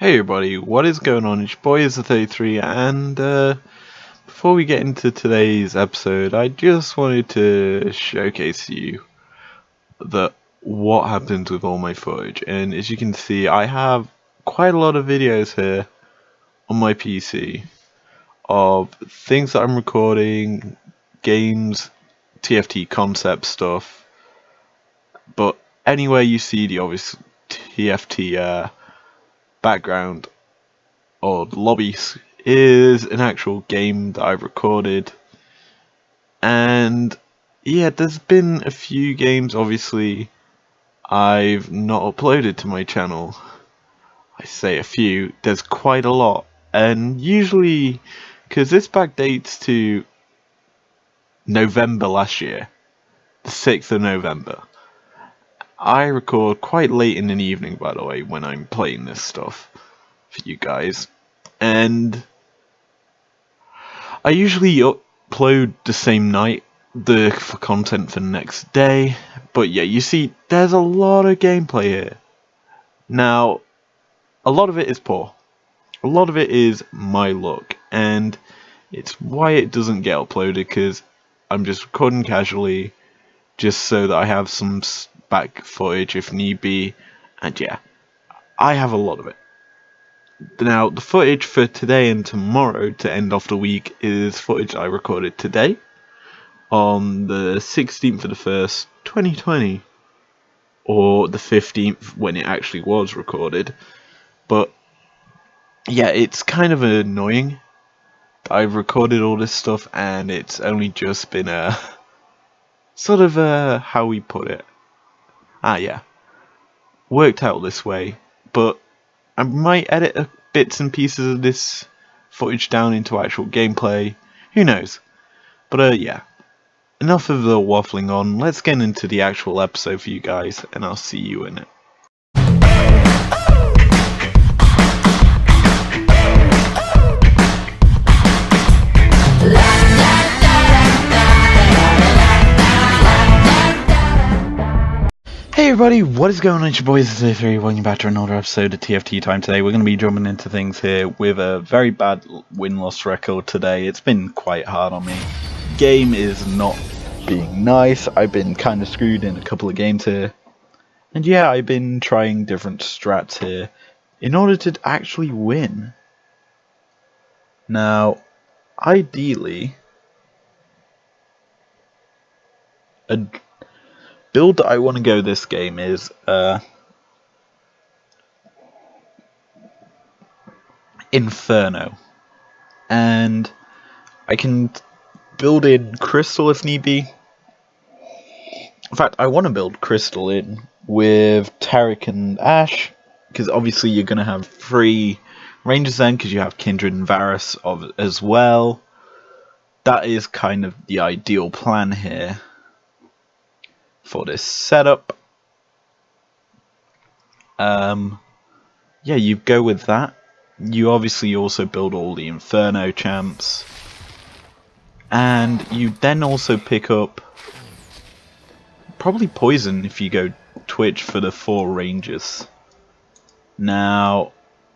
Hey everybody, what is going on? It's your boy Iz33, and before we get into today's episode, I just wanted to showcase to you what happens with all my footage. And as you can see, I have quite a lot of videos here on my PC of things that I'm recording, games, TFT concept stuff. But anywhere you see the obvious TFT background or lobbies is an actual game that I've recorded. And yeah, there's been a few games obviously I've not uploaded to my channel. I say a few, there's quite a lot, and usually because this backdates to November last year, the 6th of November. I record quite late in the evening, by the way, when I'm playing this stuff for you guys, and I usually upload the same night for content for the next day. But yeah, you see, there's a lot of gameplay here. Now, a lot of it is poor. A lot of it is my luck, and it's why it doesn't get uploaded, because I'm just recording casually, just so that I have some back footage if need be. And yeah, I have a lot of it. Now, the footage for today and tomorrow to end off the week is footage I recorded today on the 16th of the 1st, 2020, or the 15th when it actually was recorded. But yeah, it's kind of annoying that I've recorded all this stuff and it's only just been a sort of how we put it. Worked out this way, but I might edit bits and pieces of this footage down into actual gameplay. Who knows? But yeah. Enough of the waffling on, let's get into the actual episode for you guys, and I'll see you in it. Hey everybody, what is going on? It's your boys, Iz33, welcome back to another episode of TFT Time. Today we're going to be jumping into things here with a very bad win-loss record today. It's been quite hard on me. Game is not being nice. I've been kind of screwed in a couple of games here. And yeah, I've been trying different strats here in order to actually win. Now, ideally, a build that I want to go this game is Inferno. And I can build in Crystal if need be. In fact, I want to build Crystal in with Tarek and Ash, because obviously you're going to have 3 Rangers then, because you have Kindred and Varus as well. That is kind of the ideal plan here for this setup. Yeah, you go with that. You obviously also build all the Inferno champs. And you then also pick up probably Poison if you go Twitch for the 4 Rangers. Now,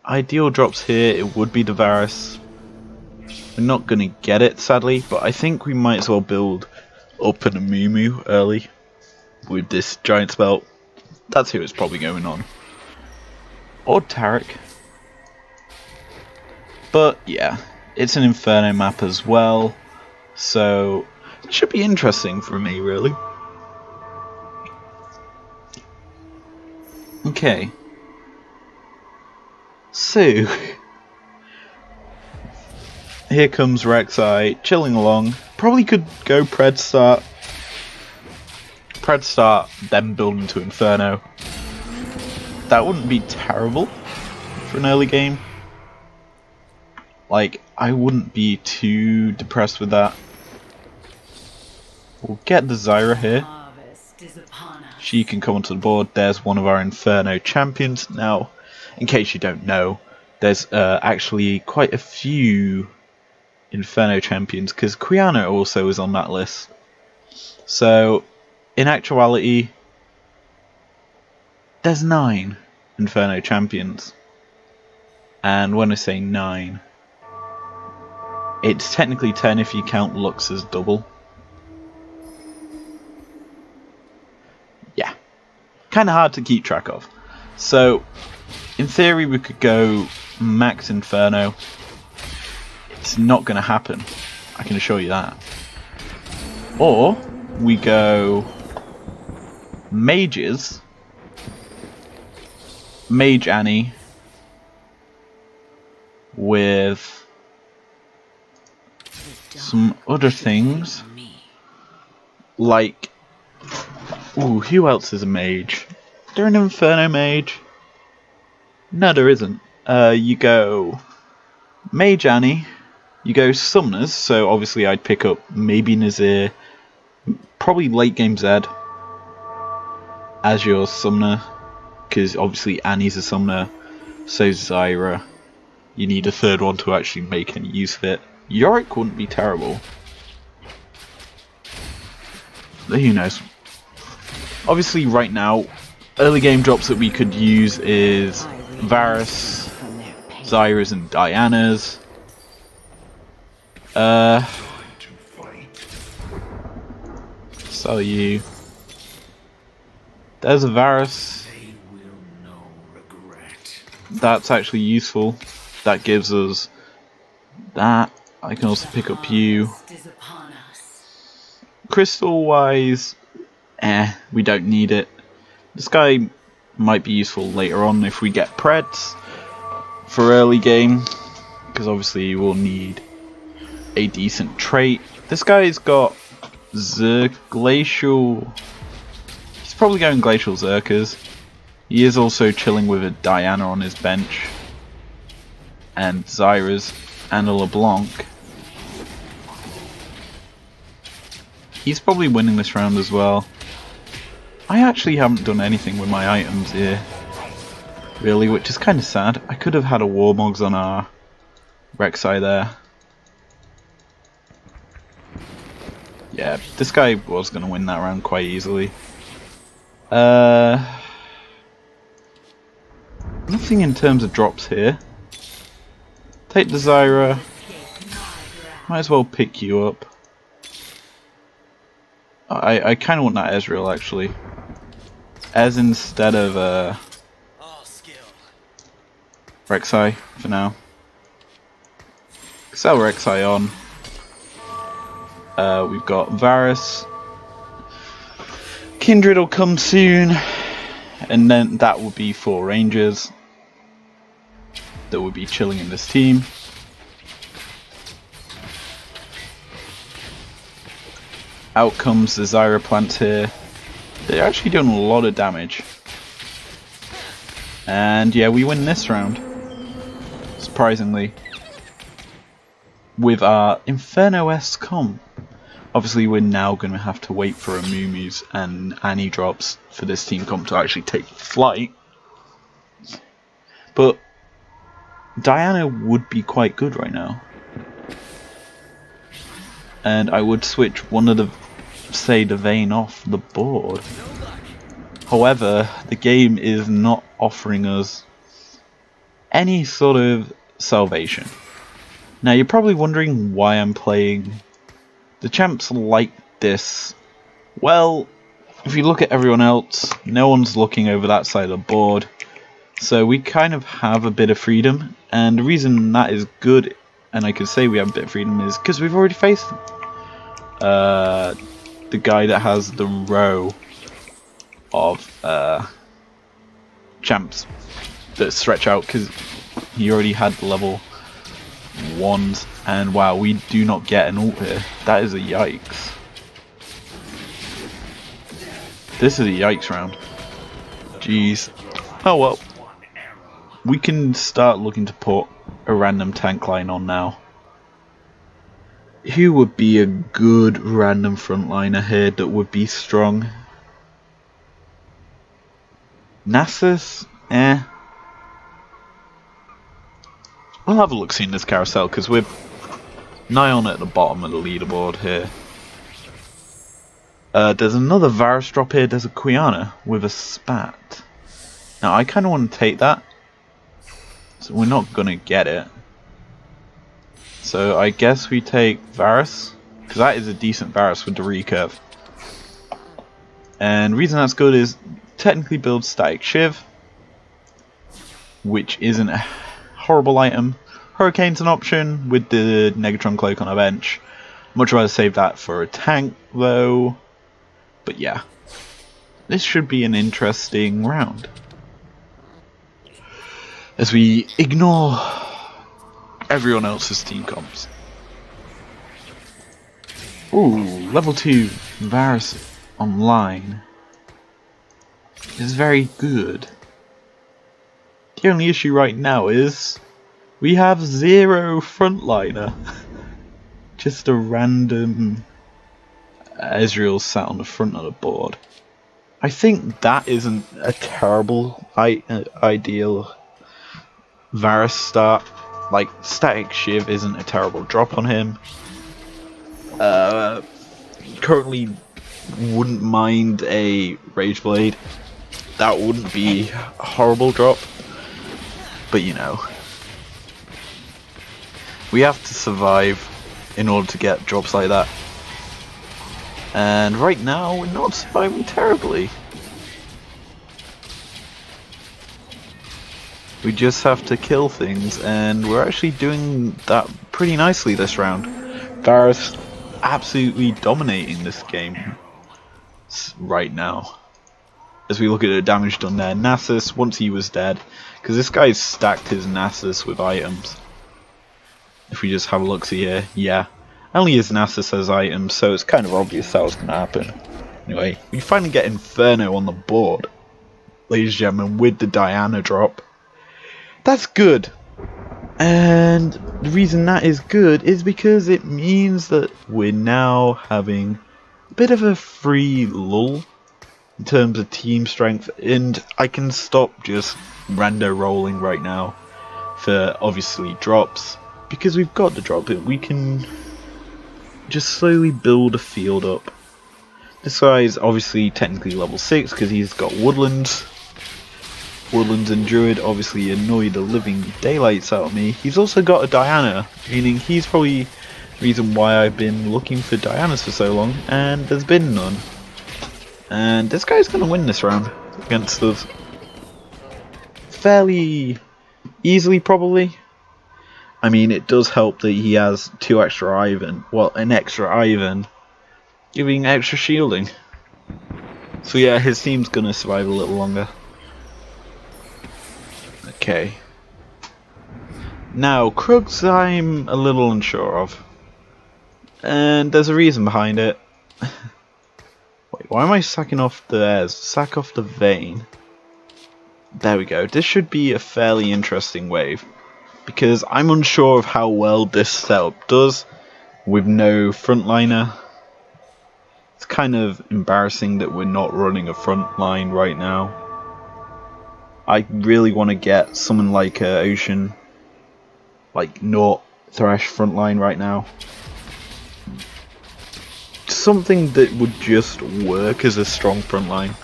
ideal drops here, it would be the Varus. We're not going to get it, sadly, but I think we might as well build up an Amumu early with this giant spell. That's who it's probably going on. Or Tarek. But yeah, it's an Inferno map as well, so it should be interesting for me, really. Okay. So, here comes Rek'Sai, chilling along. Probably could go Pred start, then build into Inferno. That wouldn't be terrible for an early game. Like, I wouldn't be too depressed with that. We'll get the Zyra here. She can come onto the board. There's one of our Inferno champions. Now, in case you don't know, there's actually quite a few Inferno champions, because Quiana also is on that list. So, in actuality, there's 9 Inferno champions. And when I say 9, it's technically 10 if you count Lux as double. Yeah, kind of hard to keep track of. So, in theory, we could go max Inferno. It's not going to happen, I can assure you that. Or we go Mages, Mage Annie with some other things like, ooh, who else is a mage? Is there an Inferno mage? No, there isn't. You go Mage Annie, you go Summoners, so obviously I'd pick up maybe Nazir, probably late game Zed as your Summoner, because obviously Annie's a Summoner, so's Zyra. You need a third one to actually make any use of it. Yorick wouldn't be terrible. Who knows? Obviously right now, early game drops that we could use is Varus, Zyra's and Diana's. Sell you. There's a Varus. That's actually useful. That gives us that. I can also pick up you. Crystal wise, we don't need it. This guy might be useful later on if we get Preds for early game, because obviously we'll need a decent trait. This guy's got Glacial. He's probably going Glacial Zerkers. He is also chilling with a Diana on his bench, and Zyra's, and a LeBlanc. He's probably winning this round as well. I actually haven't done anything with my items here, really, which is kind of sad. I could have had a Warmogs on our Rek'Sai there. Yeah, this guy was going to win that round quite easily. Nothing in terms of drops here. Take the Zyra. Might as well pick you up. I kind of want that Ezreal actually. As instead of Rek'Sai for now. Sell Rek'Sai on. We've got Varus. Kindred will come soon. And then that will be 4 Rangers that will be chilling in this team. Out comes the Zyra plants here. They're actually doing a lot of damage. And yeah, we win this round. Surprisingly. With our Inferno-esque comp. Obviously we're now going to have to wait for a Mumu's and Annie drops for this team comp to actually take flight. But Diana would be quite good right now. And I would switch one of the, say, the Vayne off the board. However, the game is not offering us any sort of salvation. Now you're probably wondering why I'm playing the champs like this. Well, if you look at everyone else, no one's looking over that side of the board. So we kind of have a bit of freedom. And the reason that is good, and I could say we have a bit of freedom, is because we've already faced the guy that has the row of champs that stretch out, because he already had the level 1s, and wow, we do not get an ult here. That is a yikes. This is a yikes round. Jeez. Oh well. We can start looking to put a random tank line on now. Who would be a good random frontliner here that would be strong? Nasus? Eh. We'll have a look see in this carousel because we're nigh on at the bottom of the leaderboard here. There's another Varus drop here. There's a Quiana with a spat. Now I kind of want to take that. So we're not gonna get it. So I guess we take Varus, because that is a decent Varus with the recurve. And the reason that's good is technically builds Static Shiv, which isn't a horrible item. Hurricane's an option with the Negatron Cloak on a bench. Much rather save that for a tank though. But yeah, this should be an interesting round. As we ignore everyone else's team comps. Ooh, level 2 Varus online is very good. The only issue right now is we have 0 frontliner. Just a random Ezreal sat on the front of the board. I think that isn't a terrible ideal Varus start. Like, Static Shiv isn't a terrible drop on him. Currently wouldn't mind a Rage Blade. That wouldn't be a horrible drop. But you know, we have to survive in order to get drops like that. And right now, we're not surviving terribly. We just have to kill things, and we're actually doing that pretty nicely this round. Varus absolutely dominating this game right now. As we look at the damage done there, Nasus, once he was dead, because this guy's stacked his Nasus with items. If we just have a look-see here, yeah. Only his Nasus has items, so it's kind of obvious that was going to happen. Anyway, we finally get Inferno on the board, ladies and gentlemen, with the Diana drop. That's good. And the reason that is good is because it means that we're now having a bit of a free lull in terms of team strength, and I can stop just rando rolling right now for obviously drops, because we've got the drop. We can just slowly build a field up. This guy is obviously technically level 6 because he's got woodlands. Woodlands and Druid obviously annoy the living daylights out of me. He's also got a Diana, meaning he's probably the reason why I've been looking for Dianas for so long, and there's been none. And this guy's going to win this round against us fairly easily, probably. I mean, it does help that he has 2 extra Ivan, well, an extra Ivan, giving extra shielding. So yeah, his team's going to survive a little longer. Okay. Now, Krugs I'm a little unsure of. And there's a reason behind it. Wait, why am I sacking off the airs? Sack off the vein. There we go. This should be a fairly interesting wave. Because I'm unsure of how well this setup does with no frontliner. It's kind of embarrassing that we're not running a front line right now. I really want to get someone like Ocean, like not Thresh frontline right now. Something that would just work as a strong frontline.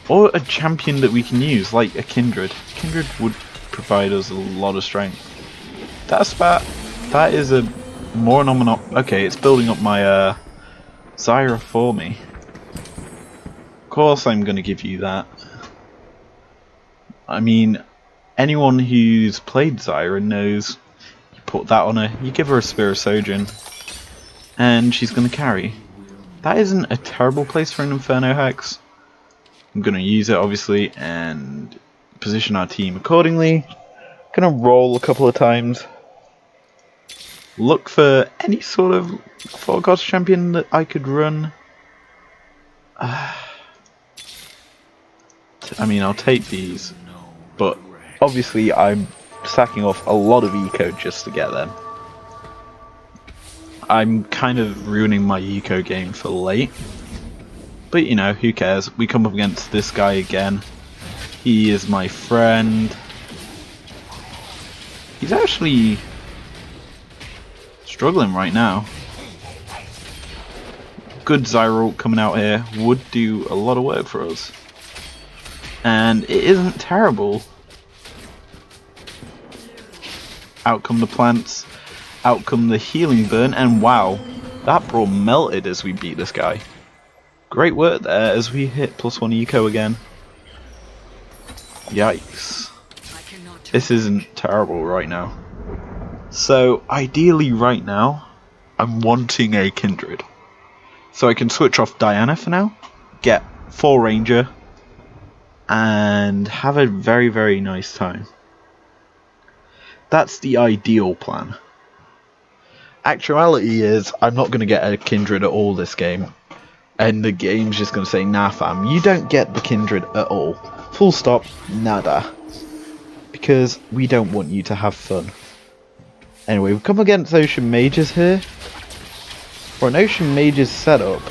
Or a champion that we can use, like a Kindred. Kindred would provide us a lot of strength. That's that is a more nominal. Okay, it's building up my Zyra for me. Of course I'm going to give you that. I mean, anyone who's played Zyra knows you put that on her, you give her a Spear of Sojourn, and she's going to carry. That isn't a terrible place for an Inferno Hex. I'm going to use it, obviously, and position our team accordingly. Going to roll a couple of times. Look for any sort of 4 Gods champion that I could run. I mean, I'll take these. But obviously I'm sacking off a lot of eco just to get them. I'm kind of ruining my eco game for late. But you know, who cares? We come up against this guy again. He is my friend. He's actually struggling right now. Good Zyra coming out here would do a lot of work for us. And it isn't terrible. Out come the plants, out come the healing burn, and wow, that brawl melted as we beat this guy. Great work there as we hit +1 eco again. Yikes. This isn't terrible right now. So ideally right now, I'm wanting a Kindred. So I can switch off Diana for now, get 4 Ranger, and have a very, very nice time. That's the ideal plan. Actuality is, I'm not going to get a Kindred at all this game. And the game's just going to say, nah fam, you don't get the Kindred at all. Full stop, nada. Because we don't want you to have fun. Anyway, we've come against Ocean Mages here. For an Ocean Mages setup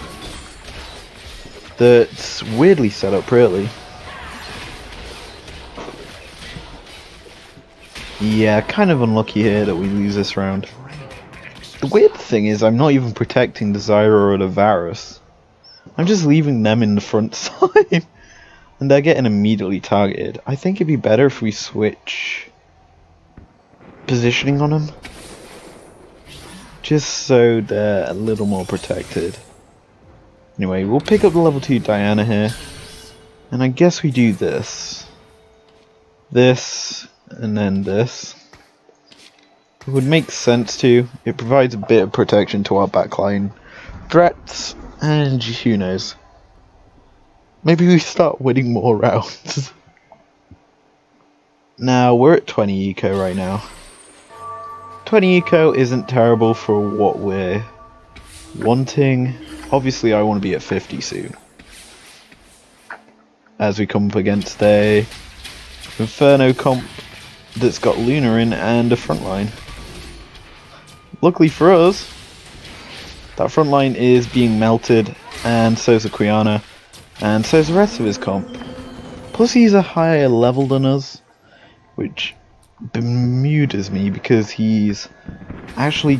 that's weirdly set up, really. Yeah, kind of unlucky here that we lose this round. The weird thing is I'm not even protecting the Zyra or the Varus. I'm just leaving them in the front side. And they're getting immediately targeted. I think it'd be better if we switch positioning on them. Just so they're a little more protected. Anyway, we'll pick up the level 2 Diana here. And I guess we do this. This, and then this. It would make sense to. It provides a bit of protection to our backline threats, and who knows. Maybe we start winning more rounds. Now, we're at 20 eco right now. 20 eco isn't terrible for what we're wanting. Obviously, I want to be at 50 soon. As we come up against a Inferno comp that's got Luna in and a frontline. Luckily for us, that frontline is being melted, and so's a Quiana, and so's the rest of his comp. Plus he's a higher level than us, which bemuses me because he's actually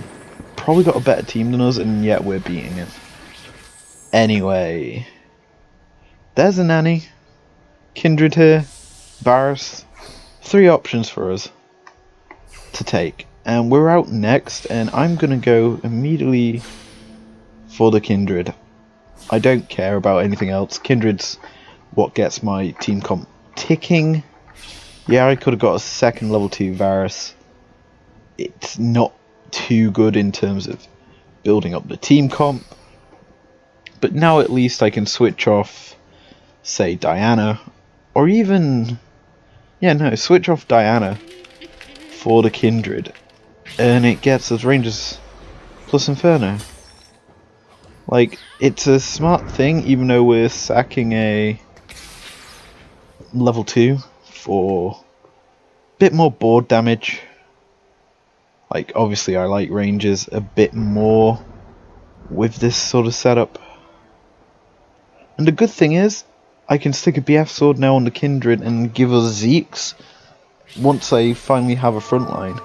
probably got a better team than us, and yet we're beating it. Anyway, there's a Nanny, Kindred here, Varus, 3 options for us to take. And we're out next, and I'm gonna go immediately for the Kindred. I don't care about anything else. Kindred's what gets my team comp ticking. Yeah, I could have got a second level 2 Varus. It's not too good in terms of building up the team comp. But now at least I can switch off, say, Diana. Or even... yeah, no, switch off Diana for the Kindred. And it gets us Rangers plus Inferno. Like, it's a smart thing, even though we're sacking a level 2 for a bit more board damage. Like, obviously I like Rangers a bit more with this sort of setup. And the good thing is, I can stick a BF sword now on the Kindred and give us Zeeks. Once I finally have a front line,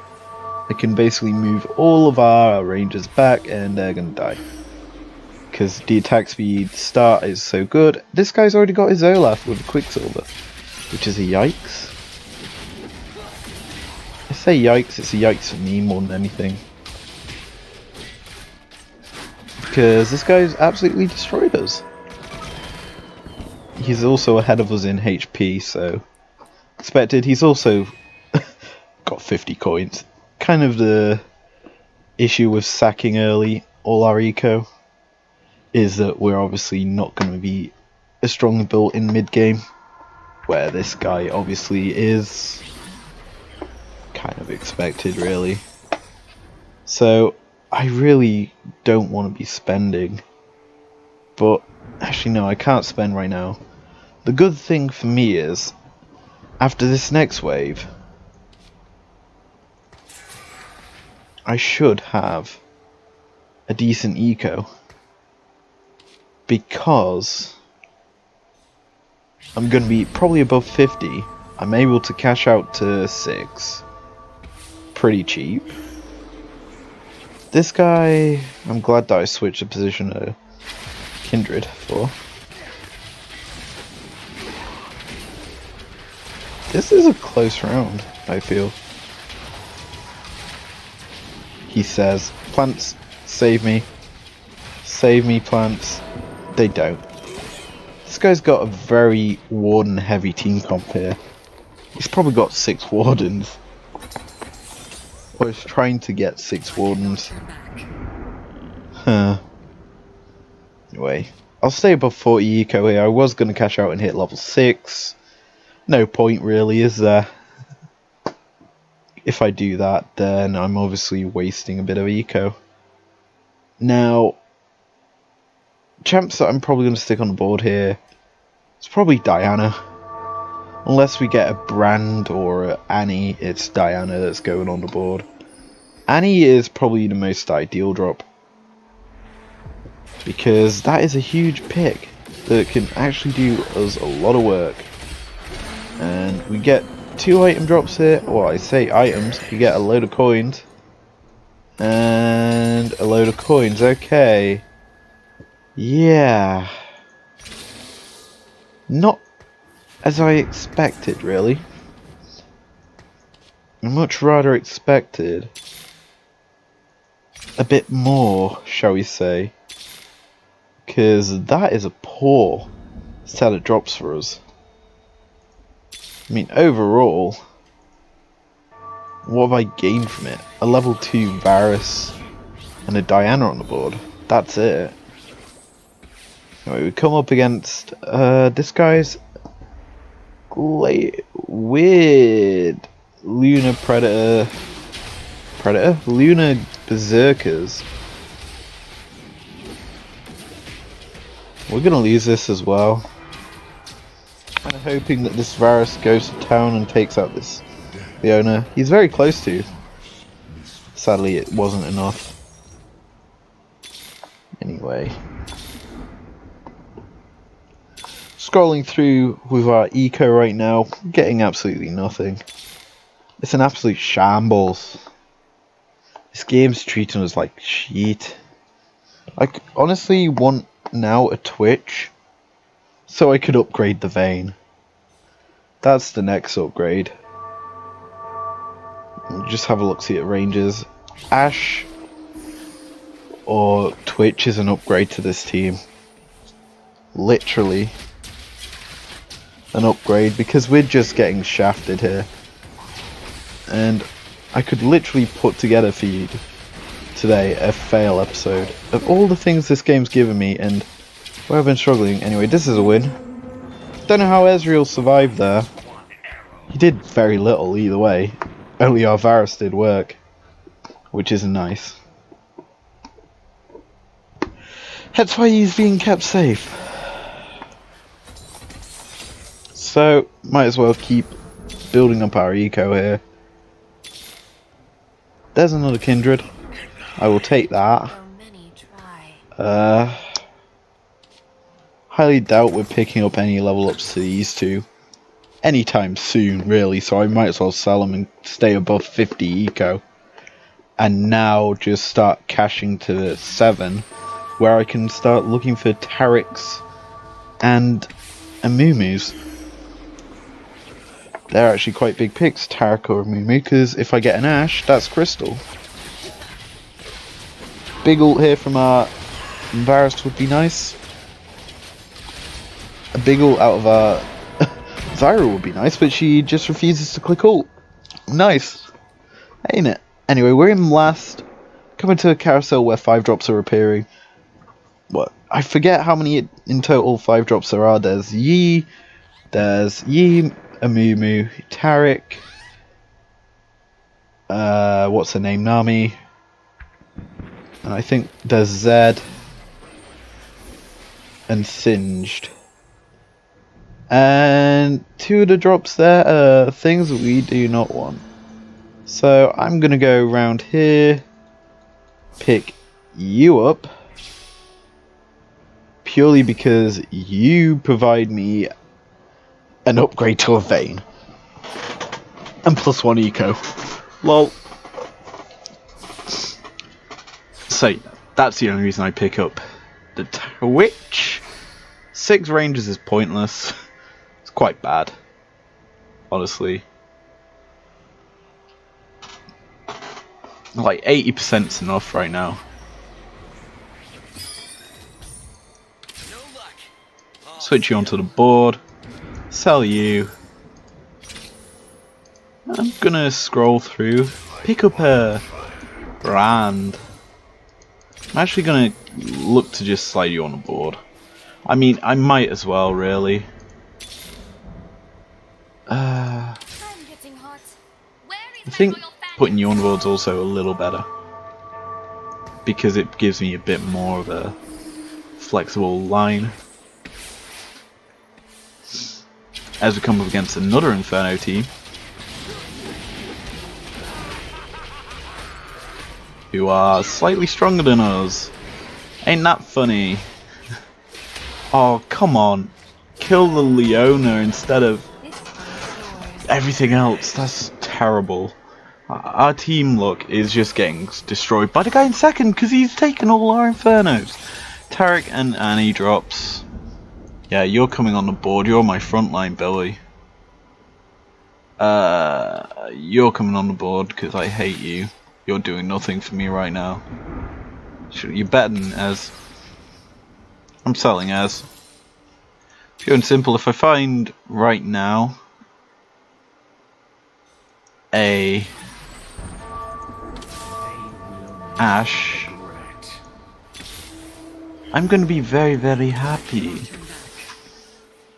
I can basically move all of our Rangers back and they're gonna die. Because the attack speed start is so good. This guy's already got his Olaf with a Quicksilver, which is a yikes. I say yikes, it's a yikes for me more than anything. Because this guy's absolutely destroyed us. He's also ahead of us in HP, so expected. He's also got 50 coins. Kind of the issue with sacking early all our eco is that we're obviously not going to be as strongly built in mid game, where this guy obviously is. Kind of expected, really. So I really don't want to be spending, but actually no, I can't spend right now. The good thing for me is, after this next wave, I should have a decent eco, because I'm going to be probably above 50. I'm able to cash out to 6 pretty cheap. This guy, I'm glad that I switched the position to Kindred for. This is a close round, I feel. he says, plants, save me, plants. They don't. This guy's got a very warden heavy team comp here. He's probably got 6 wardens. Or he's trying to get 6 wardens. Huh. Anyway, I'll stay above 40 eco here. I was going to cash out and hit level 6. No point really, is there? If I do that, then I'm obviously wasting a bit of eco. Now, champs that I'm probably going to stick on the board here, it's probably Diana. Unless we get a Brand or a Annie, it's Diana that's going on the board. Annie is probably the most ideal drop, because that is a huge pick that can actually do us a lot of work. And we get 2 item drops here. Well, I say items, we get a load of coins. And a load of coins, okay. Yeah. Not as I expected, really. I much rather expected a bit more, shall we say. Because that is a poor set of drops for us. I mean, overall, what have I gained from it? A level 2 Varus and a Diana on the board. That's it. Anyway, we come up against this guy's weird Lunar Predator. Lunar Berserkers. We're gonna lose this as well. I'm hoping that this Varus goes to town and takes out the owner. He's very close to. Sadly, it wasn't enough. Anyway. Scrolling through with our eco right now, getting absolutely nothing. It's an absolute shambles. This game's treating us like shit. I honestly want now a Twitch so I could upgrade the Vayne. That's the next upgrade. Just have a look, see at ranges. Ashe or Twitch is an upgrade to this team. Literally an upgrade, because we're just getting shafted here. And I could literally put together for you today a fail episode of all the things this game's given me and where I've been struggling. Anyway, this is a win. Don't know how Ezreal survived there. He did very little either way. Only our Varus did work, which isn't nice. That's why he's being kept safe. So, might as well keep building up our eco here. There's another Kindred. I will take that. Highly doubt we're picking up any level ups to these two anytime soon, really, so I might as well sell them and stay above 50 eco. And now just start cashing to 7, where I can start looking for Tarics and Amumus. They're actually quite big picks, Taric or Amumu, because if I get an Ashe, that's Crystal. Big ult here from our Varus would be nice. A big ult out of our Zyra would be nice, but she just refuses to click ult. Nice. Ain't it? Anyway, we're in last. Coming to a carousel where 5 drops are appearing. What? I forget how many in total 5 drops there are. There's Yi, Amumu, Taric, what's her name, Nami, and I think there's Zed and Singed. And 2 of the drops there are things we do not want. So I'm gonna go around here, pick you up, purely because you provide me an upgrade to a Vayne. And +1 eco. Lol. So, that's the only reason I pick up the Twitch. 6 ranges is pointless. It's quite bad, honestly. Like 80%'s enough right now. Switch you onto the board. Sell you. I'm gonna scroll through. Pick up a brand. I'm actually gonna look to just slide you on the board. I mean, I might as well, really. I think putting you on the board's also a little better. Because it gives me a bit more of a flexible line. As we come up against another Inferno team. Who are slightly stronger than us. Ain't that funny? Oh, come on. Kill the Leona instead of everything else. That's terrible. Our team, look, is just getting destroyed by the guy in second because he's taken all our Infernos. Tarek and Annie drops. Yeah, you're coming on the board. You're my frontline, Billy. You're coming on the board because I hate you. You're doing nothing for me right now. You're better than Ez. I'm selling Ez. Pure and simple, if I find right now a Ashe, I'm gonna be very, very happy.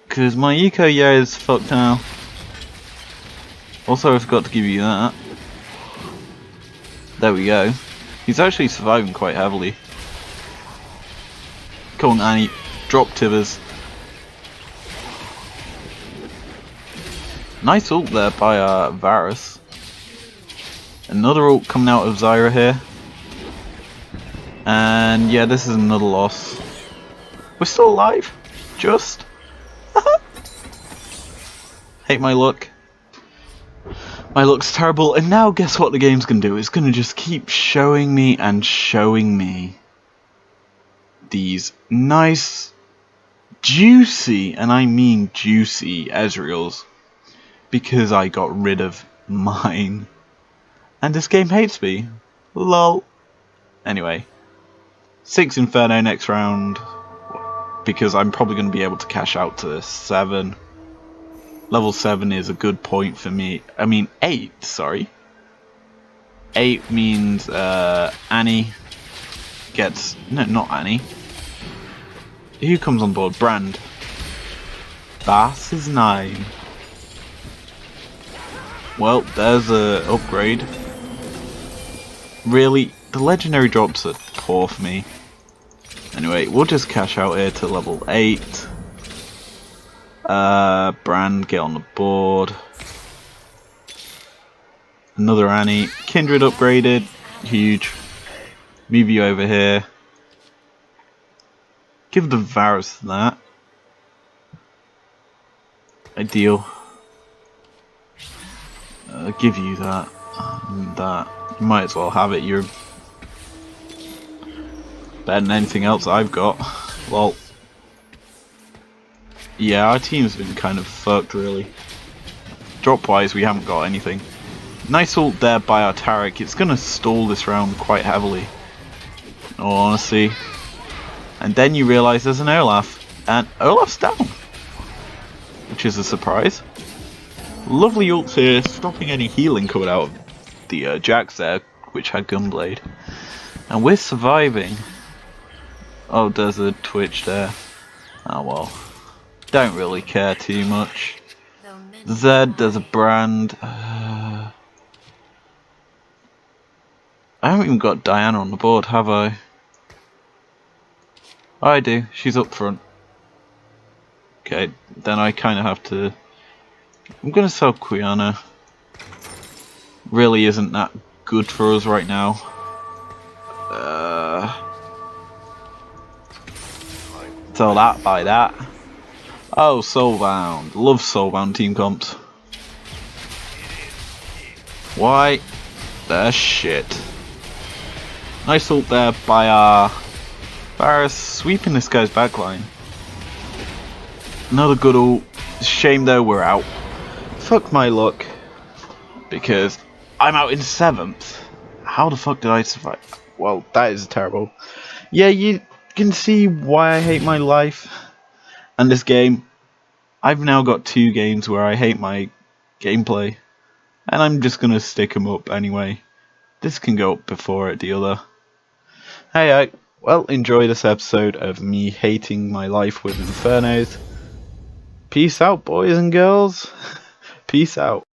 Because my eco, yeah, is fucked now. Also, I forgot to give you that. There we go. He's actually surviving quite heavily. Come on, Annie. Drop Tibers. Nice ult there by Varus. Another ult coming out of Zyra here. And yeah, this is another loss. We're still alive. Just. Hate my luck. My luck's terrible. And now guess what the game's gonna do? It's gonna just keep showing me and showing me these nice, juicy, and I mean juicy Ezreals. Because I got rid of mine. And this game hates me. Lol. Anyway. 6 Inferno next round. Because I'm probably going to be able to cash out to 7. Level 7 is a good point for me. I mean 8, sorry. 8 means Annie gets... No, not Annie. Who comes on board? Brand. Bass is 9. Well, there's a upgrade. Really, the legendary drops are poor for me. Anyway, we'll just cash out here to level 8. Brand, get on the board. Another Annie. Kindred upgraded. Huge. Move you over here. Give the Varus that. Ideal. Give you that. That. You might as well have it. You're better than anything else I've got. Well. Yeah, our team's been kind of fucked, really. Drop-wise, we haven't got anything. Nice ult there by our Tarek. It's going to stall this round quite heavily, in all honesty. And then you realise there's an Olaf. And Olaf's down. Which is a surprise. Lovely ult here, stopping any healing coming out of the Jax there, which had Gunblade. And we're surviving. Oh, there's a Twitch there. Oh well. Don't really care too much. Zed, there's a Brand. I haven't even got Diana on the board, have I? Oh, I do. She's up front. Okay, then I kind of have to... I'm going to sell Quiana. Really isn't that good for us right now. Sell that, buy that. Oh, Soulbound. Love Soulbound team comps. Why? They're shit. Nice ult there by our Varus, sweeping this guy's backline. Another good ult. Shame though we're out. Fuck my luck. Because I'm out in 7th. How the fuck did I survive? Well, that is terrible. Yeah, you can see why I hate my life. And this game, I've now got 2 games where I hate my gameplay. And I'm just gonna stick them up anyway. This can go up before the other. Hey, well, enjoy this episode of me hating my life with Infernos. Peace out, boys and girls. Peace out.